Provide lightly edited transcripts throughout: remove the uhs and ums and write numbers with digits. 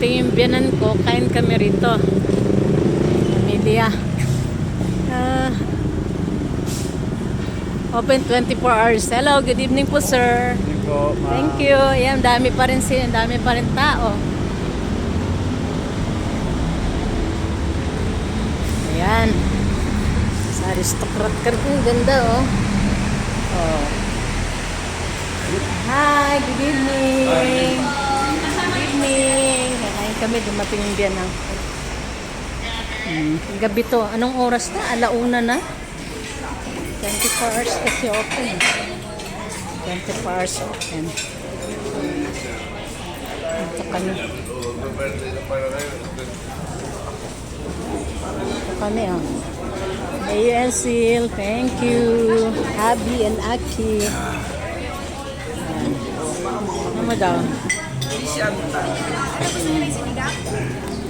dumating yung biyanan ko, kain kami rito. Pamilya. Open 24 hours. Hello, good evening po, sir. Thank you. Ayan, dami pa rin tao. Ayan. Sa aristocrat ka rin. Ganda, oh. Oh. Hi, good evening. Good evening. Kakain kami, dumating yung biyanan ko. Gabi to. Anong oras na? Alauna na? 24 hours kasi open. 24 hours open. Ito kami. Ito kami, oh. AUNCL, thank you. Abby and Aki. Ano mo daw?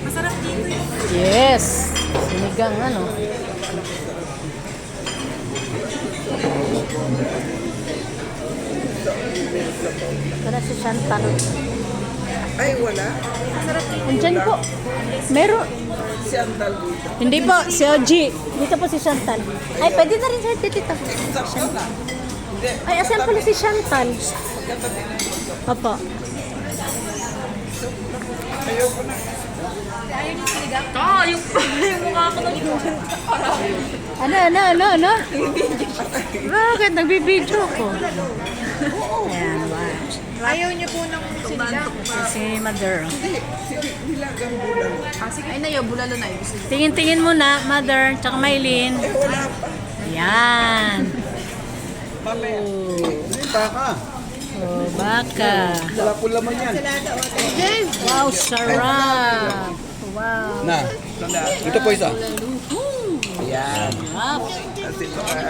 Masarap dito yun. Yes. Sinigang, ano. Kana si Chantal. Ay, wala. Masarap dito. Andyan po. Meron. Si Antal dito. Hindi po, si OG. Dito po si Chantal. Ay, pwede na rin sa dito. Sakto na. Hindi. Ay, asan pala si Chantal? Opo. Ayoko na. Ayaw niyo sinigang? Yung mukha ko nag-inugan. Ano? Bakit? Nagbibideo ko. Ayan, watch. Ayaw niyo po ng sinigang. Si Mother. Nilagang bulan. Sige, ay nayo, bulalo na yun. Tingin-tingin muna, Mother, tsaka Maylin. Eh, wala pa. Ayan. Mamaya. Hindi, baka. Oh, baka. Wala po laman yan. Wow, sarap. Wow. Na. Ito po isa. Ayan. Sarap. Kasi baka.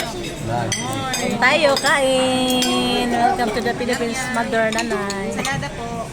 Kain tayo, kain. Welcome to the Philippines, Mother, Nanay. Salada po.